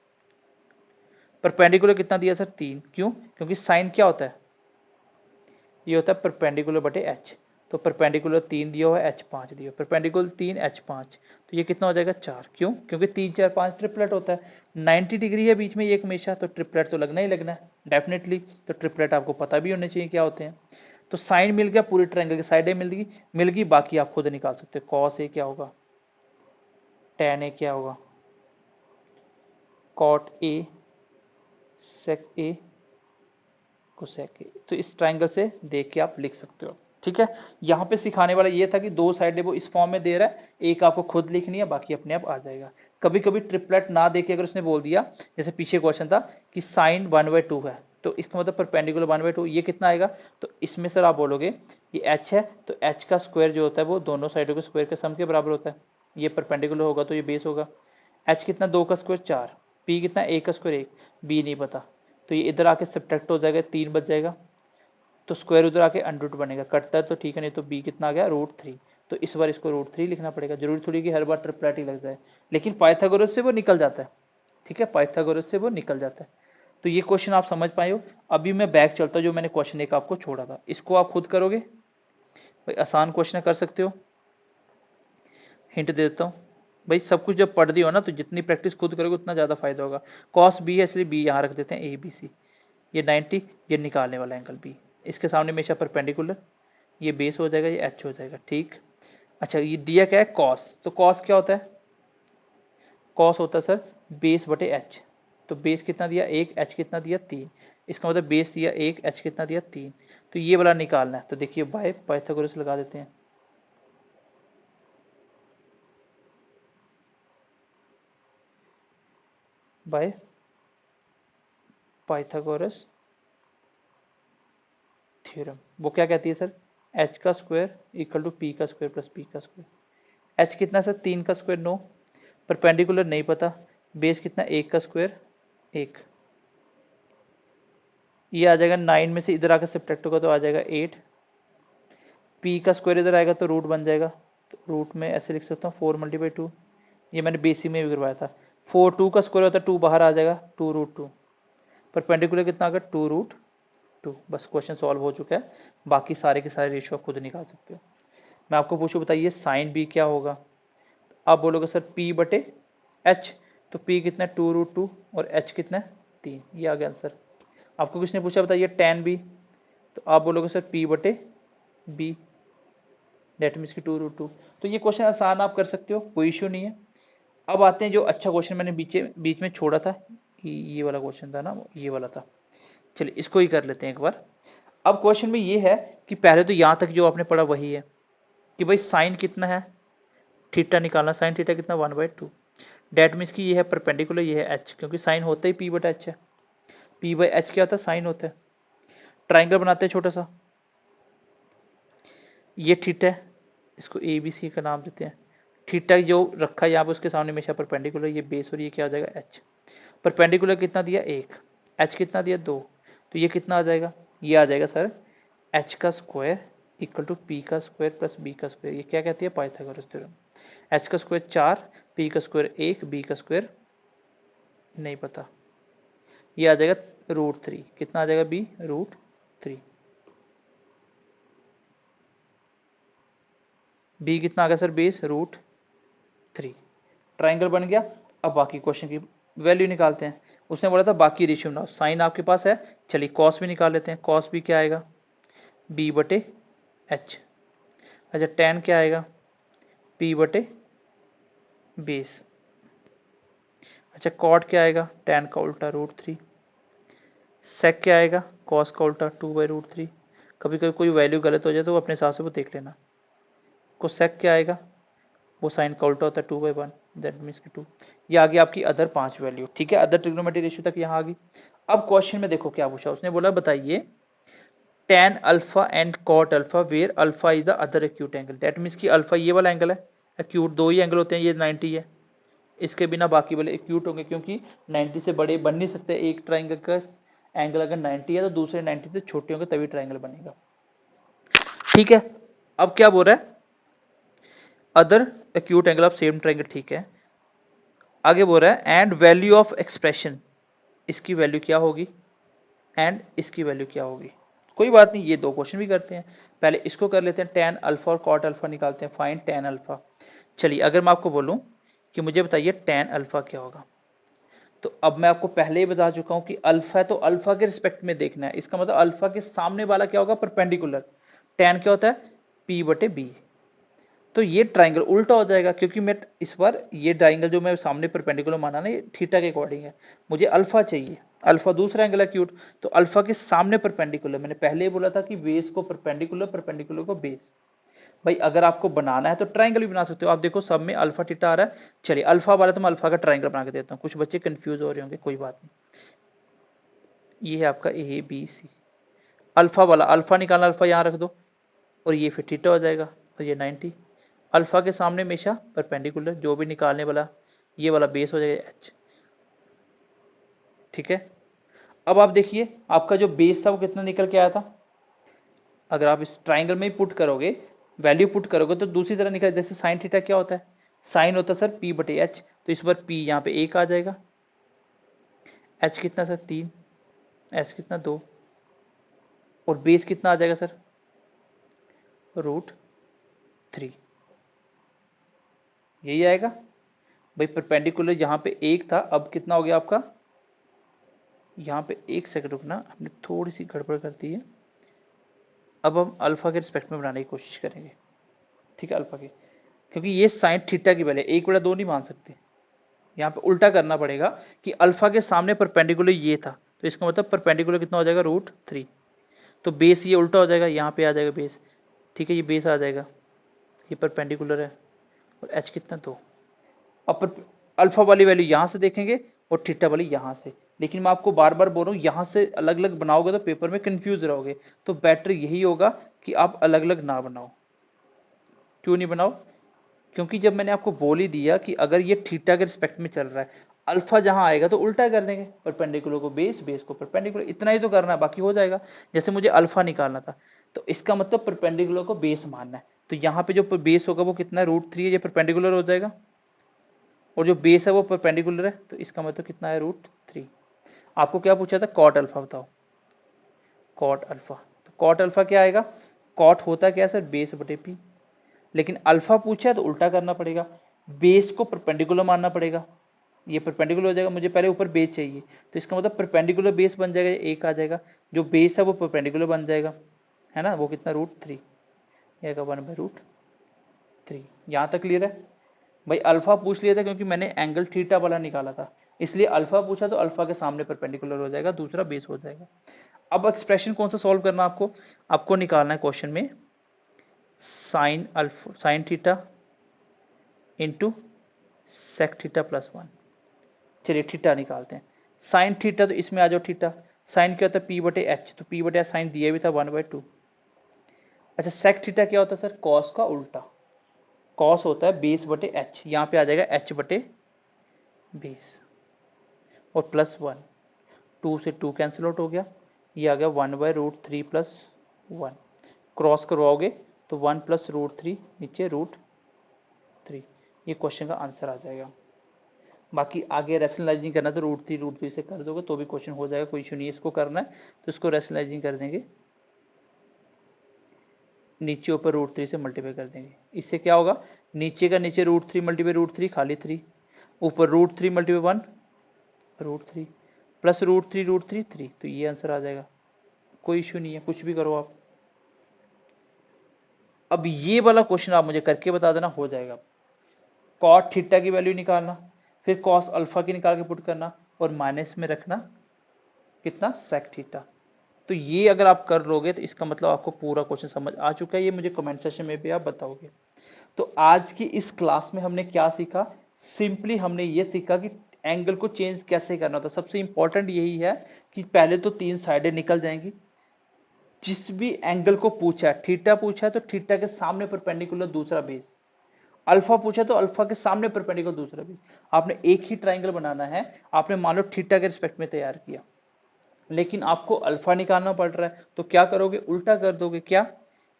परपेंडिकुलर कितना दिया सर? 3। क्यों? क्योंकि साइन क्या होता है? ये होता है परपेंडिकुलर बटे एच। तो परपेंडिकुलर 3 दिया हुआ है, एच 5 दिया, परपेंडिकुलर 3 एच 5, तो ये कितना हो जाएगा? 4। क्यों? क्योंकि 3 4 5 ट्रिपलेट होता है, 90 डिग्री है बीच में एक हमेशा, तो ट्रिपलेट तो लगना ही लगना है डेफिनेटली। तो ट्रिपलेट आपको पता भी होने चाहिए क्या होते हैं। तो साइन मिल गया, पूरी ट्रायंगल की साइडें मिल गई, बाकी आप खुद निकाल सकते हो। कॉस ए क्या होगा, टैन ए क्या होगा, cot A, sec A, cosec ए। तो इस ट्रायंगल से देख के आप लिख सकते हो, ठीक है। यहाँ पे सिखाने वाला ये था कि दो साइडें वो इस फॉर्म में दे रहा है, एक आपको खुद लिखनी है, बाकी अपने आप आ जाएगा। कभी कभी ट्रिपलेट ना देके अगर उसने बोल दिया, जैसे पीछे क्वेश्चन था कि साइन 1/2 है, तो इसका मतलब परपेंडिकुलर 1/2, ये कितना आएगा? तो इसमें सर आप बोलोगे ये एच है, तो एच का स्क्वायर जो होता है वो दोनों साइडों के स्क्वायर के सम के बराबर होता है। ये परपेंडिकुलर होगा तो ये बेस होगा। एच कितना? 2 का स्क्वायर 4, पी कितना? 1 का स्क्वायर 1, बी नहीं पता, तो ये इधर आके सब्ट्रैक्ट हो जाएगा, 3 बच जाएगा, तो स्क्वायर उधर आके अंडर रूट बनेगा, कटता है तो ठीक है, नहीं तो बी कितना आ गया? √3। तो इस बार इसको √3 लिखना पड़ेगा, जरूरी थोड़ी कि हर बार ट्रिपलेट ही लग जाए, लेकिन पाइथागोरस से वो निकल जाता है, ठीक है, पाइथागोरस से वो निकल जाता है। तो ये क्वेश्चन आप समझ पाए हो। अभी मैं बैक चलता हूँ, जो मैंने क्वेश्चन एक आपको छोड़ा था, इसको आप खुद करोगे भाई, आसान क्वेश्चन कर सकते हो। हिंट दे देता हूँ भाई, सब कुछ जब पढ़ दियो हो ना, तो जितनी प्रैक्टिस खुद करोगे उतना ज़्यादा फायदा होगा। कॉस बी है इसलिए बी यहाँ रख देते हैं, ए बी सी, ये 90, ये निकालने वाला एंगल बी, इसके सामने हमेशा परपेंडिकुलर, ये बेस हो जाएगा, ये एच हो जाएगा, ठीक। अच्छा ये दिया क्या है? कॉस, तो कॉस क्या होता है? कॉस होता है सर बेस बटे एच। तो बेस कितना दिया? 1, एच कितना दिया? 3। इसका मतलब बेस दिया 1, एच कितना दिया? 3। तो ये वाला निकालना है, तो देखिए बाय पाइथागोरस लगा देते हैं। बाय पाइथागोरस थ्योरम, वो क्या कहती है सर? एच का स्क्वायर इक्वल टू पी का स्क्वायर प्लस पी का स्क्वायर। एच कितना सर? 3 का स्क्वायर 9, परपेंडिकुलर नहीं पता, बेस कितना? 1 का स्क्वायर 1, ये आ जाएगा 9 में से इधर आकर सब्ट्रैक्ट होगा तो आ जाएगा 8, पी का स्क्वायर इधर आएगा तो रूट बन जाएगा, तो रूट में ऐसे लिख सकता हूँ 4 × 2, ये मैंने बेसिक में भी करवाया था। 4 2 का स्क्वायर होता है 2 बाहर आ जाएगा, 2√2, परपेंडिकुलर कितना आ गया? 2√2। बस क्वेश्चन सॉल्व हो चुका है, बाकी सारे के सारे रेशियो आप खुद निकाल सकते हो। मैं आपको पूछूं, बताइए साइन बी क्या होगा? आप बोलोगे सर पी बटे एच, तो पी कितना है? 2√2 और एच कितना है? 3, ये आ गया आंसर। आपको किसने पूछा बताइए टैन बी, तो आप बोलोगे सर पी बटे बी, डेट मीन्स की 2√2। तो ये क्वेश्चन आसान आप कर सकते हो, कोई इशू नहीं है। अब आते हैं जो अच्छा क्वेश्चन मैंने बीच में छोड़ा था, ये वाला क्वेश्चन था ना, ये वाला था। चलिए इसको ही कर लेते हैं एक बार। अब क्वेश्चन में ये है कि पहले तो यहाँ तक जो आपने पढ़ा वही है कि भाई साइन कितना है, थीटा निकालना, साइन थीटा कितना 1/2। डेट मीन्स की ये है परपेंडिकुलर, ये है एच, क्योंकि साइन होता ही p/h है। p/h क्या होता है, साइन होता है। ट्राइंगल बनाते हैं छोटा सा, ये थीटा है, इसको ए बी सी का नाम देते हैं। थीटा जो रखा है यहाँ पे उसके सामने हमेशा परपेंडिकुलर, ये बेस और ये क्या आ जाएगा एच। परपेंडिकुलर कितना दिया 1, एच कितना दिया 2, तो ये कितना आ जाएगा, ये आ जाएगा सर एच का स्क्वायर इक्वल टू पी का स्क्वायर प्लस बी का स्क्वायर। ये क्या कहती है, पाइथागोरस थ्योरम। एच का स्क्वायर 4, पी का स्क्वायर 1, बी का स्क्वायर नहीं पता, ये आ जाएगा √3। कितना आ जाएगा बी, √3। बी कितना आ गया सर, बेस √3। ट्राइंगल बन गया। अब बाकी क्वेश्चन की वैल्यू निकालते हैं। उसने बोला था बाकी रेशियो बनाओ, साइन आपके पास है, चलिए कॉस भी निकाल लेते हैं। कॉस भी क्या आएगा, b/h। अच्छा टेन क्या आएगा, p/बेस। अच्छा कॉट क्या आएगा, टेन का उल्टा √3। सेक क्या आएगा, कॉस का उल्टा 2/√3। कभी कभी कोई वैल्यू गलत हो जाए तो वो अपने हिसाब से वो देख लेना। कोसेक क्या आएगा, वो साइन का उल्टा होता है 2/1, दैट मीन्स की 2। ये आ गई आपकी अदर 5 वैल्यू, ठीक है, अदर ट्रिग्नोमेट्री रेशियो तक यहाँ आ गई। अब क्वेश्चन में देखो क्या पूछा, उसने बोला बताइए tan alpha and cot alpha where alpha is the other acute angle. That means की अल्फा ये वाला एंगल है, एक्यूट दो ही एंगल होते हैं, ये 90 है, इसके बिना बाकी वाले एक्यूट होंगे, क्योंकि 90 से बड़े बन नहीं सकते। एक ट्राइंगल का एंगल अगर 90 है तो दूसरे 90 से छोटे होंगे तभी ट्राइंगल बनेगा, ठीक है। अब क्या बोल रहा है, other acute angle of same triangle, ठीक है। आगे बोल रहा है एंड वैल्यू ऑफ एक्सप्रेशन, इसकी वैल्यू क्या होगी एंड इसकी वैल्यू क्या होगी। कोई बात नहीं, ये दो क्वेश्चन भी करते हैं। पहले इसको कर लेते हैं, tan अल्फा और कॉट अल्फा निकालते हैं, फाइंड tan अल्फा। चलिए अगर मैं आपको बोलूं कि मुझे बताइए tan अल्फा क्या होगा, तो अब मैं आपको पहले ही बता चुका हूं कि अल्फा है तो अल्फा के रिस्पेक्ट में देखना है। इसका मतलब अल्फा के सामने वाला क्या होगा, परपेंडिकुलर। tan क्या होता है, p/b। तो ये ट्राइंगल उल्टा हो जाएगा, क्योंकि मैं इस बार ये ट्राइंगल जो मैं सामने परपेंडिकुलर माना ना, ये थीटा के अकॉर्डिंग है, मुझे अल्फा चाहिए। अल्फा दूसरा एंगल है एक्यूट, तो अल्फा के सामने परपेंडिकुलर। मैंने पहले ही बोला था कि बेस को परपेंडिकुलर, परपेंडिकुलर को बेस। भाई अगर आपको बनाना है तो ट्राइंगल भी बना सकते हो। आप देखो सब में अल्फा थीटा आ रहा है, चलिए अल्फा वाला तो मैं अल्फा का ट्राइंगल बना के देता हूँ, कुछ बच्चे कंफ्यूज हो रहे होंगे, कोई बात नहीं। ये है आपका ए बी सी, अल्फा वाला, अल्फा निकालना, अल्फा यहाँ रख दो और ये फिर थीटा हो जाएगा और ये 90। अल्फा के सामने हमेशा परपेंडिकुलर, जो भी निकालने वाला ये वाला बेस हो जाएगा एच, ठीक है। अब आप देखिए आपका जो बेस था वो कितना निकल के आया था, अगर आप इस ट्राइंगल में ही पुट करोगे, वैल्यू पुट करोगे तो दूसरी तरह निकल, जैसे साइन थीटा क्या होता है, साइन होता है सर p/h, तो इस बार p यहाँ पे 1 आ जाएगा, h कितना सर 3, h कितना 2, और बेस कितना आ जाएगा सर √3, यही आएगा। भाई परपेंडिकुलर यहाँ पे 1 था, अब कितना हो गया आपका, यहाँ पे 1 सेकंड रुकना, हमने थोड़ी सी गड़बड़ कर दी है। अब हम अल्फा के रिस्पेक्ट में बनाने की कोशिश करेंगे, ठीक है, अल्फा की, क्योंकि ये साइन थीटा की वैल्यू 1/2 नहीं मान सकते, यहाँ पे उल्टा करना पड़ेगा कि अल्फा के सामने परपेंडिकुलर ये था, तो इसका मतलब परपेंडिकुलर कितना हो जाएगा √3, तो बेस ये उल्टा हो जाएगा, यहाँ पे आ जाएगा बेस, ठीक है, ये बेस आ जाएगा, ये परपेंडिकुलर है, और एच कितना 2। अब अल्फा वाली वैल्यू यहाँ से देखेंगे और थीटा वाली यहाँ से, लेकिन मैं आपको बार बार बोल रहा हूँ यहाँ से अलग अलग बनाओगे तो पेपर में कंफ्यूज रहोगे, तो बेटर यही होगा कि आप अलग अलग ना बनाओ। क्यों नहीं बनाओ, क्योंकि जब मैंने आपको बोल ही दिया कि अगर ये थीटा के रिस्पेक्ट में चल रहा है, अल्फा जहां आएगा तो उल्टा कर देंगे, परपेंडिकुलर को बेस, बेस को परपेंडिकुलर, इतना ही तो करना है, बाकी हो जाएगा। जैसे मुझे अल्फा निकालना था, तो इसका मतलब परपेंडिकुलर को बेस मानना है, तो यहाँ पे जो बेस होगा वो कितना है √3 है, ये परपेंडिकुलर हो जाएगा, और जो बेस है वो परपेंडिकुलर है, तो इसका मतलब कितना है √3। आपको क्या पूछा था, कॉट अल्फा बताओ, कॉट अल्फा, तो कॉट अल्फा क्या आएगा, कॉट होता क्या है सर, बेस/p, लेकिन अल्फा पूछा है तो उल्टा करना पड़ेगा, बेस को परपेंडिकुलर मानना पड़ेगा, ये परपेंडिकुलर हो जाएगा, मुझे पहले ऊपर बेस चाहिए, तो इसका मतलब परपेंडिकुलर बेस बन जाएगा, 1 आ जाएगा, जो बेस है वो परपेंडिकुलर बन जाएगा, है ना, वो कितना √3, ये का 1/√3। 3। यहाँ तक क्लियर है भाई? अल्फा पूछ लिया था क्योंकि मैंने एंगल थीटा वाला निकाला था, इसलिए अल्फा पूछा तो अल्फा के सामने परपेंडिकुलर हो जाएगा, दूसरा बेस हो जाएगा। अब एक्सप्रेशन कौन सा सॉल्व करना आपको? आपको निकालना है क्वेश्चन में sine theta into sec theta plus 1। चलिए थीटा निकालते हैं। साइन थीटा, तो इसमें आ जाओ थीटा। साइन क्या होता है? पी बटे एच, तो पी बटे साइन दिया भी था 1/2। अच्छा सेक थीटा क्या होता है सर? कॉस का उल्टा। कॉस होता है बेस बटे एच, यहाँ पे आ जाएगा एच बटे बेस और प्लस 1। 2 से 2 कैंसिल आउट हो गया, ये आ गया 1/√3 प्लस 1। क्रॉस करवाओगे तो 1 प्लस √3 नीचे √3। ये क्वेश्चन का आंसर आ जाएगा। बाकी आगे रैशनलाइजिंग करना तो √3 से कर दोगे तो भी क्वेश्चन हो जाएगा, कोई इशू नहीं है। इसको करना है तो इसको रैशनलाइजिंग कर देंगे, नीचे ऊपर √3 से मल्टीप्लाई कर देंगे। इससे क्या होगा? नीचे का नीचे √3 मल्टीप्लाई √3 खाली 3, ऊपर √3 मल्टीप्लाई 1 √3 प्लस √3 3, तो ये आंसर आ जाएगा। कोई इशू नहीं है, कुछ भी करो आप। अब ये वाला क्वेश्चन आप मुझे करके बता देना, हो जाएगा। कॉट थीटा की वैल्यू निकालना, फिर कॉस अल्फा की निकाल के पुट करना और माइनस में रखना कितना? Sec theta. तो ये अगर आप कर लोगे तो इसका मतलब आपको पूरा क्वेश्चन समझ आ चुका है। ये मुझे कमेंट सेक्शन में भी आप बताओगे। तो आज की इस क्लास में हमने क्या सीखा? सिंपली हमने ये सीखा कि एंगल को चेंज कैसे करना होता है। सबसे इंपॉर्टेंट यही है कि पहले तो 3 साइडें निकल जाएंगी। जिस भी एंगल को पूछा है, थीटा पूछा है तो थीटा के सामने परपेंडिकुलर दूसरा बेस, अल्फा पूछा तो अल्फा के सामने परपेंडिकुलर दूसरा बेस। आपने एक ही ट्राइंगल बनाना है, आपने मान लो थीटा के रिस्पेक्ट में तैयार किया, लेकिन आपको अल्फा निकालना पड़ रहा है, तो क्या करोगे? उल्टा कर दोगे। क्या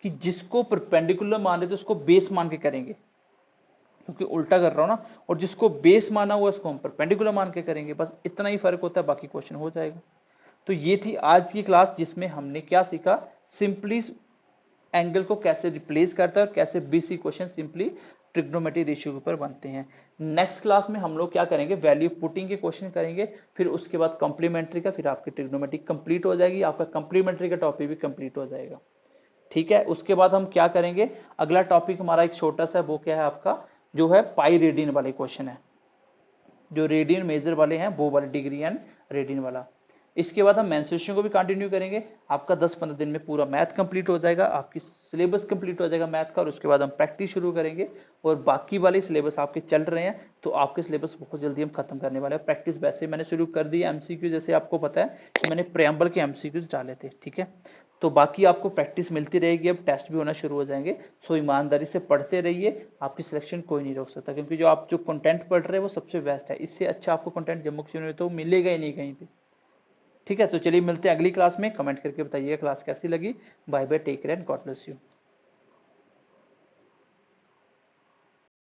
कि जिसको परपेंडिकुलर मान रहे तो उसको बेस मान के करेंगे, क्योंकि उल्टा कर रहा हूं ना, और जिसको बेस माना हुआ उसको हम परपेंडिकुलर मान के करेंगे। बस इतना ही फर्क होता है, बाकी क्वेश्चन हो जाएगा। तो ये थी आज की क्लास जिसमें हमने क्या सीखा? सिंपली एंगल को कैसे रिप्लेस करता है और कैसे BC question simply trigonometry ratio के ऊपर बनते हैं। नेक्स्ट क्लास में हम लोग क्या करेंगे? वैल्यू पुटिंग के क्वेश्चन करेंगे, फिर उसके बाद कंप्लीमेंट्री का, फिर आपकी ट्रिग्नोमेट्री कंप्लीट हो जाएगी, आपका कंप्लीमेंट्री का टॉपिक भी कंप्लीट हो जाएगा। ठीक है, उसके बाद हम क्या करेंगे? अगला टॉपिक हमारा एक छोटा सा, वो क्या है आपका, जो है पाई रेडियन वाले क्वेश्चन है, जो रेडियन मेजर वाले हैं वो वाले, डिग्री एंड रेडियन वाला। इसके बाद हम मेंसुरेशन को भी कंटिन्यू करेंगे। आपका 10-15 दिन में पूरा मैथ कंप्लीट हो जाएगा, आपकी सिलेबस कंप्लीट हो जाएगा मैथ का, और उसके बाद हम प्रैक्टिस शुरू करेंगे। और बाकी वाले सिलेबस आपके चल रहे हैं, तो आपके सिलेबस बहुत जल्दी हम खत्म करने वाले हैं। प्रैक्टिस वैसे मैंने शुरू कर दी है, एमसीक्यू जैसे आपको पता है कि मैंने प्रेम्बल के एमसीक्यूज डाले थे। ठीक है, तो बाकी आपको प्रैक्टिस मिलती रहेगी, अब टेस्ट भी होना शुरू हो जाएंगे। सो ईमानदारी से पढ़ते रहिए, आपकी सिलेक्शन कोई नहीं रोक सकता, क्योंकि जो आप जो कंटेंट पढ़ रहे हैं वो सबसे बेस्ट है। इससे अच्छा आपको कंटेंट जम्मू कश्मीर में तो मिलेगा ही नहीं कहीं पे। ठीक है, तो चलिए मिलते हैं अगली क्लास में। कमेंट करके बताइएगा क्लास कैसी लगी। Bye bye, take care and God bless you.